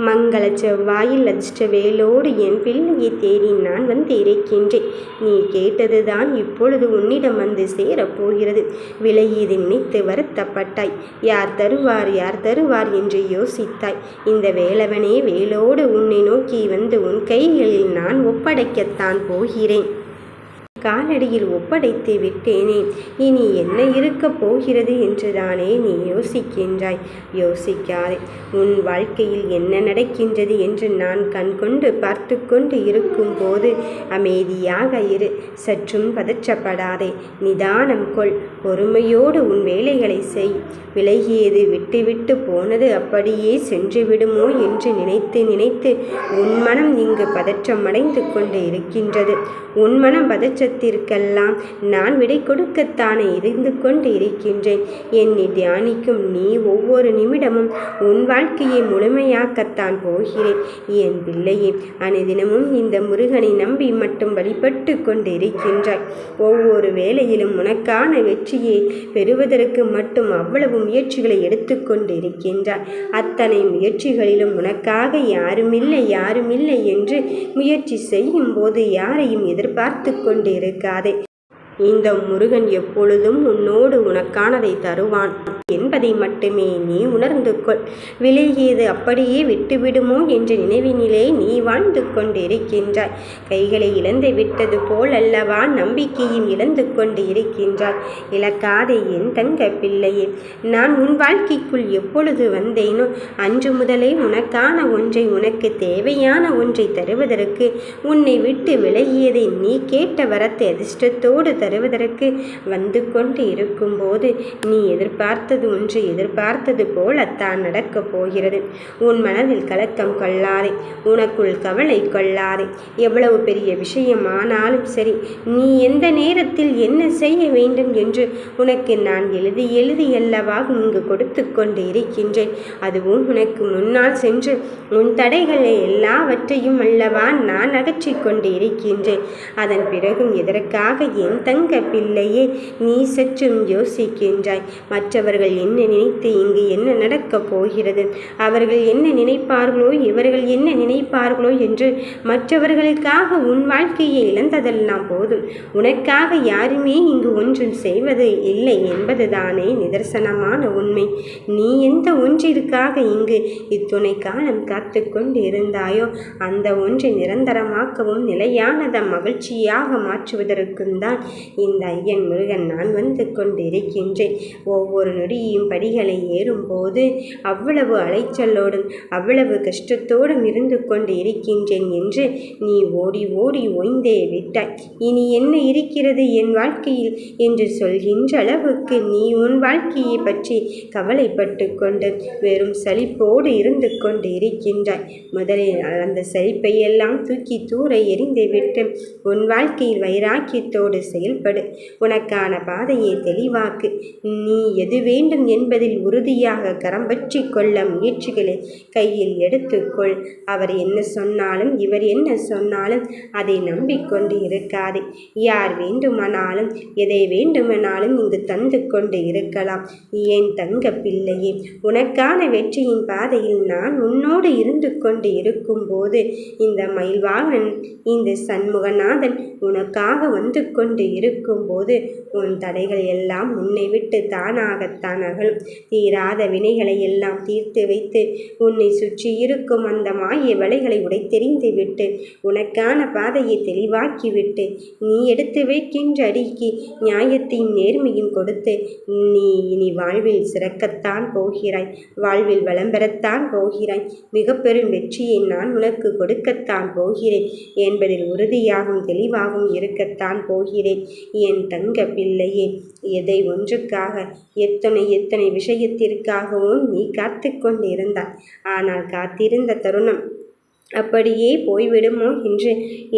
மங்கள செவ்வாயில் அதிர்ஷ்ட வேலோடு என் பிள்ளையை தேடி நான் வந்து இருக்கின்றேன். நீ கேட்டதுதான் இப்பொழுது உன்னிடம் வந்து சேரப்போகிறது. விலையீது நினைத்து வருத்தப்பட்டாய். யார் தருவார் யார் தருவார் என்று யோசித்தாய். இந்த வேலவனே வேலோடு உன்னை நோக்கி வந்து உன் கைகளில் நான் ஒப்படைக்கத்தான் போகிறேன். காலடியில் ஒப்படைத்து விட்டேனே, இனி என்ன இருக்கப் போகிறது என்றுதானே நீ யோசிக்கின்றாய். யோசிக்காதே. உன் வாழ்க்கையில் என்ன நடக்கின்றது என்று நான் கண்கொண்டு பார்த்து கொண்டு இருக்கும்போது அமைதியாக இரு. சற்றும் பதற்றப்படாதே. நிதானம் கொள். பொறுமையோடு உன் வேலைகளை செய். விலகியது விட்டுவிட்டு போனது அப்படியே சென்று விடுமோ என்று நினைத்து நினைத்து உன் மனம் இங்கு பதற்றமடைந்து கொண்டு இருக்கின்றது. உன் மனம் பதற்றத்திற்கெல்லாம் நான் விடை கொடுக்கத்தானே இருந்து கொண்டு இருக்கின்றேன். என்னை தியானிக்கும் நீ ஒவ்வொரு நிமிடமும் உன் வாழ்க்கையை முழுமையாக்கத்தான் போகிறேன். என் பிள்ளையே, அனுதினமும் இந்த முருகனை நம்பி மட்டும் வழிபட்டு கொண்டு இருக்கின்றாய். ஒவ்வொரு வேளையிலும் உனக்கான வெற்றியை பெறுவதற்கு மட்டும் அவ்வளவு முயற்சிகளை எடுத்துக்கொண்டு இருக்கின்றாய். அத்தனை முயற்சிகளிலும் உனக்காக யாருமில்லை என்று முயற்சி செய்யும் போது யாரையும் எதிர்பார்த்து கொண்டு இருக்காதே. இந்த முருகன் எப்பொழுதும் உன்னோடு உனக்கானதை தருவான் என்பதை மட்டுமே நீ உணர்ந்து கொள். விலகியது அப்படியே விட்டுவிடுமோ என்ற நினைவினிலே நீ வாழ்ந்து கொண்டு இருக்கின்றாய். கைகளை இழந்து விட்டது போல் அல்லவா நம்பிக்கையும் இழந்து கொண்டு இருக்கின்றாய். இழக்காதே என் தங்க பிள்ளையே. நான் உன் வாழ்க்கைக்குள் எப்பொழுது வந்தேனோ அன்று முதலே உனக்கான ஒன்றை, உனக்கு தேவையான ஒன்றை தருவதற்கு, உன்னை விட்டு விலகியதை நீ கேட்ட வரத்தை அதிர்ஷ்டத்தோடு தருவதற்கு வந்து கொண்டு இருக்கும்போது நீ எதிர்பார்த்தது ஒன்று எதிர்பார்த்தது போலத்தான் நடக்கப் போகிறது. உன் மனதில் கலக்கம் கொள்ளாதே. உனக்குள் கவலை கொள்ளாதே. எவ்வளவு பெரிய விஷயமானாலும் சரி, நீ எந்த நேரத்தில் என்ன செய்ய வேண்டும் என்று உனக்கு நான் எழுதி அல்லவா இங்கு கொடுத்து கொண்டு இருக்கின்றேன். அதுவும் உனக்கு முன்னால் சென்று உன் தடைகளை எல்லாவற்றையும் அல்லவா நான் அகற்றி கொண்டு இருக்கின்றேன். அதன் பிறகும் எதற்காக என் தங்க பிள்ளையே நீ சற்றும் யோசிக்கின்றாய்? மற்றவர்கள் என்ன நினைத்து இங்கு என்ன நடக்கப் போகிறது, அவர்கள் என்ன நினைப்பார்களோ, இவர்கள் என்ன நினைப்பார்களோ என்று மற்றவர்களுக்காக உன் வாழ்க்கையை இழந்ததெல்லாம் போதும். உனக்காக யாருமே இங்கு ஒன்றும் செய்வது இல்லை என்பதுதானே நிதர்சனமான உண்மை. நீ எந்த ஒன்றிற்காக இங்கு இத்துணை காலம் காத்து கொண்டு இருந்தாயோ அந்த ஒன்றை நிரந்தரமாக்கவும் நிலையானத மகிழ்ச்சியாக மாற்றுவதற்கும் தான் இந்த ஐயன் முருகன் நான் வந்து கொண்டு இருக்கின்றேன். ஒவ்வொரு நொடியும் படிகளை ஏறும்போது அவ்வளவு அலைச்சலோடும் அவ்வளவு கஷ்டத்தோடும் இருந்து கொண்டு இருக்கின்றேன் என்று நீ ஓடி ஓடி ஓய்ந்தே விட்டாய். இனி என்ன இருக்கிறது என் வாழ்க்கையில் என்று சொல்கின்ற அளவுக்கு நீ உன் வாழ்க்கையை பற்றி கவலைப்பட்டு கொண்டு வெறும் சலிப்போடு இருந்து கொண்டு இருக்கின்றாய். முதலில் அந்த சலிப்பை எல்லாம் தூக்கி தூர எறிந்துவிட்டு உன் வாழ்க்கையில் வைராக்கியத்தோடு செயல்படு. உனக்கான பாதையை தெளிவாக்கு. நீ எது வேண்டும் என்பதில் உறுதியாக கரம் பற்றி கொள்ள முயற்சிகளை கையில் எடுத்துக்கொள். அவர் என்ன சொன்னாலும் இவர் என்ன சொன்னாலும் அதை நம்பிக்கொண்டு இருக்காதே. யார் வேண்டுமானாலும் எதை வேண்டுமானாலும் இங்கு தந்து கொண்டு இருக்கலாம். ஏன் தங்க பிள்ளையே, உனக்கான வெற்றியின் பாதையில் நான் உன்னோடு இருந்து கொண்டு இருக்கும்போது இந்த மயில்வாகனன், இந்த சண்முகநாதன் உனக்காக வந்து கொண்டு இருக்கும்போது உன் தடைகள் எல்லாம் உன்னை விட்டு தானாகத்தான் அகலும். தீராத வினைகளை எல்லாம் தீர்த்து வைத்து உன்னை சுற்றி இருக்கும் அந்த மாய வலைகளை உடைத்தெறிந்து விட்டு உனக்கான பாதையை தெளிவாக்கிவிட்டு நீ எடுத்து வைக்கின்ற அடிக்கு நியாயத்தையும் நேர்மையும் கொடுத்து நீ இனி வாழ்வில் சிறக்கத்தான் போகிறாய். வாழ்வில் வளம் பெறத்தான் போகிறாய். மிக பெரும் வெற்றியை நான் உனக்கு கொடுக்கத்தான் போகிறேன் என்பதில் உறுதியாகவும் தெளிவாகவும் இருக்கத்தான் போகிறேன். என் தங்க பிள்ளையே, எதை ஒன்றுக்காக எத்தனை விஷயத்திற்காகவும் நீ காத்து கொண்டிருந்தாய். ஆனால் காத்திருந்த தருணம் அப்படியே போய்விடுமோ என்று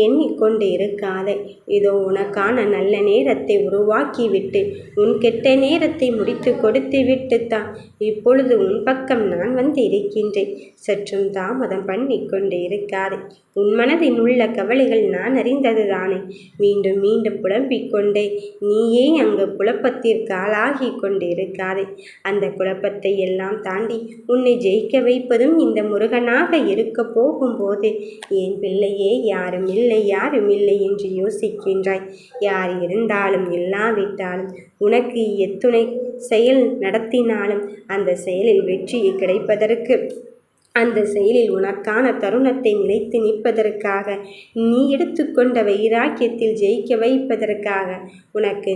எண்ணிக்கொண்டு இருக்காதே. இதோ உனக்கான நல்ல நேரத்தை உருவாக்கிவிட்டு உன் கெட்ட நேரத்தை முடித்து கொடுத்து விட்டுத்தான் இப்பொழுது உன் பக்கம் நான் வந்து இருக்கின்றேன். சற்றும் தாமதம் பண்ணி கொண்டு இருக்காதே. உன் மனதில் உள்ள கவலைகள் நான் அறிந்தது தானே. மீண்டும் மீண்டும் புலம்பிக் கொண்டே நீயே அங்கு குழப்பத்திற்கு ஆளாகி கொண்டு இருக்காதே. அந்த குழப்பத்தை எல்லாம் தாண்டி உன்னை ஜெயிக்க வைப்பதும் இந்த முருகனாக இருக்க போகும்போது என் பிள்ளையே யாரும் இல்லை என்று யோசிக்கின்றாய். யார் இருந்தாலும் இல்லாவிட்டாலும் உனக்கு எத்துணை செயல் நடத்தினாலும் அந்த செயலில் வெற்றி கிடைப்பதற்கு அந்த செயலில் உனக்கான தருணத்தை நிலைத்து நிற்பதற்காக நீ எடுத்துக்கொண்ட வைராக்கியத்தில் ஜெயிக்க வைப்பதற்காக உனக்கு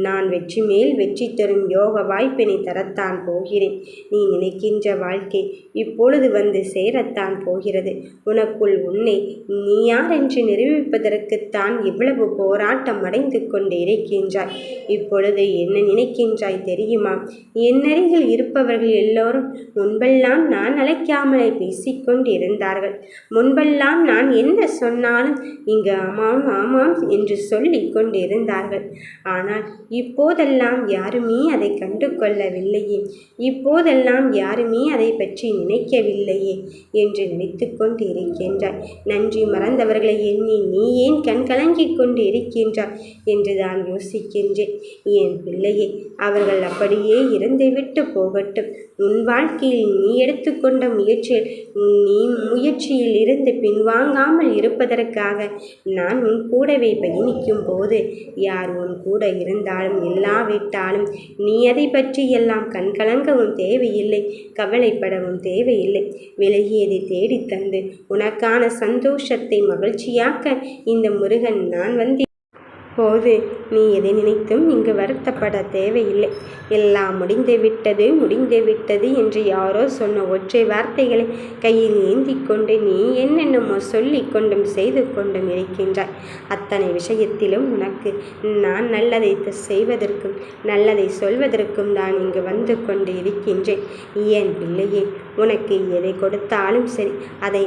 நான் வெற்றி மேல் வெற்றி தரும் யோக வாய்ப்பினை தரத்தான் போகிறேன். நீ நினைக்கின்ற வாழ்க்கை இப்பொழுது வந்து சேரத்தான் போகிறது. உனக்குள் உன்னை நீ யார் என்று நிரூபிப்பதற்குத்தான் இவ்வளவு போராட்டம் அடைந்து கொண்டு இருக்கின்றாய். இப்பொழுது என்ன நினைக்கின்றாய் தெரியுமா? என்னருகில் இருப்பவர்கள் எல்லோரும் முன்பெல்லாம் நான் அழைக்காமலே பேசிக்கொண்டிருந்தார்கள். முன்பெல்லாம் நான் என்ன சொன்னாலும் இங்கு ஆமாம் ஆமாம் என்று சொல்லிக் கொண்டிருந்தார்கள். ஆனால் இப்போதெல்லாம் யாருமே அதை கண்டு கொள்ளவில்லையே, இப்போதெல்லாம் யாருமே அதை பற்றி நினைக்கவில்லையே என்று நினைத்து கொண்டு இருக்கின்றாய். நன்றி மறந்தவர்களை எண்ணி நீ ஏன் கண்கலங்கிக் கொண்டு இருக்கின்றாய் என்று தான் யோசிக்கின்றேன். என் பிள்ளையே, அவர்கள் அப்படியே இருந்துவிட்டு போகட்டும். உன் வாழ்க்கையில் நீ எடுத்துக்கொண்ட முயற்சியில் இருந்து பின்வாங்காமல் இருப்பதற்காக நான் உன் கூடவே பயணிக்கும் போது யார் உன் கூட இருந்தாலும் இல்லாவிட்டாலும் நீ அதை பற்றி எல்லாம் கண்கலங்கவும் தேவையில்லை, கவலைப்படவும் தேவையில்லை. விலகியதை தேடித்தந்து உனக்கான சந்தோஷத்தை மகிழ்ச்சியாக்க இந்த முருகன் நான் வந்து போது நீ எதை நினைத்தும் இங்கு வருத்தப்பட தேவையில்லை. எல்லாம் முடிந்து விட்டது என்று யாரோ சொன்ன ஒற்றை வார்த்தைகளை கையில் ஏந்தி கொண்டு நீ என்னென்னமோ சொல்லி கொண்டும் செய்து கொண்டும் இருக்கின்றாய். அத்தனை விஷயத்திலும் உனக்கு நான் நல்லதை செய்வதற்கும் நல்லதை சொல்வதற்கும் தான் இங்கு வந்து கொண்டு இருக்கின்றேன். என் பிள்ளையே, உனக்கு எதை கொடுத்தாலும் சரி அதை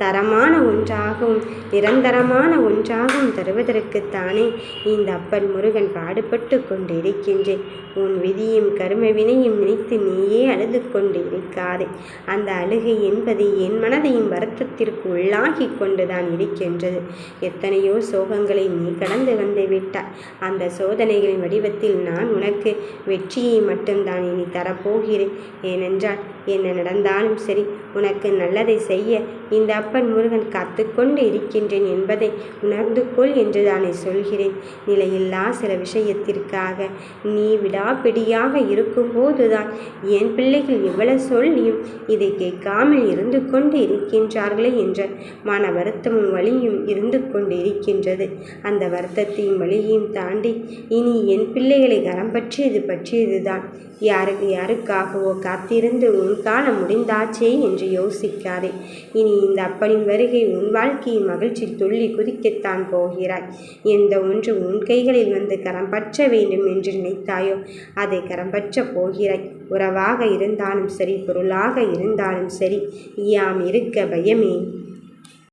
தரமான ஒன்றாகவும் நிரந்தரமான ஒன்றாகவும் தருவதற்குத்தானே இந்த அப்பன் முருகன் பாடுபட்டு கொண்டு இருக்கின்றேன். உன் விதியும் கர்ம வினையும் நினைத்து நீயே அழுது கொண்டு இருக்காதே. அந்த அழுகை என்பது என் மனதையும் வருத்தத்திற்கு உள்ளாகி கொண்டுதான் இருக்கின்றது. எத்தனையோ சோகங்களை நீ கடந்து வந்து விட்டாய். அந்த சோதனைகளின் வடிவத்தில் நான் உனக்கு வெற்றியை மட்டும்தான் இனி தரப்போகிறேன். ஏனென்றால் என்ன நடந்தாலும் சரி உனக்கு நல்லதை செய்ய இந்த அப்பன் முருகன் காத்து கொண்டு இருக்கின்றேன் என்பதை உணர்ந்து கொள் என்று தானே சொல்கிறேன். நிலையில்லா சில விஷயத்திற்காக நீ விடாப்பிடியாக இருக்கும்போதுதான் என் பிள்ளைகள் எவ்வளவு சொல்லியும் இதை கேட்காமல் இருந்து கொண்டு இருக்கின்றார்களே என்ற மன வருத்தமும் வலியும் இருந்து கொண்டு இருக்கின்றது. அந்த வருத்தத்தையும் வலியையும் தாண்டி இனி என் பிள்ளைகளை கரம் பற்றியதுதான். யாருக்காகவோ காத்திருந்து உன் காலம் முடிந்தாச்சே என்று யோசிக்காதே. இனி இந்த அப்பனின் வருகை உன் வாழ்க்கையின் மகிழ்ச்சி துள்ளி குதிக்கத்தான் போகிறாய். எந்த ஒன்று உன் கைகளில் வந்து கரம் பற்ற வேண்டும் என்று நினைத்தாயோ அதை கரம் பற்ற போகிறாய். உறவாக இருந்தாலும் சரி, பொருளாக இருந்தாலும் சரி, யாம் இருக்க பயமே.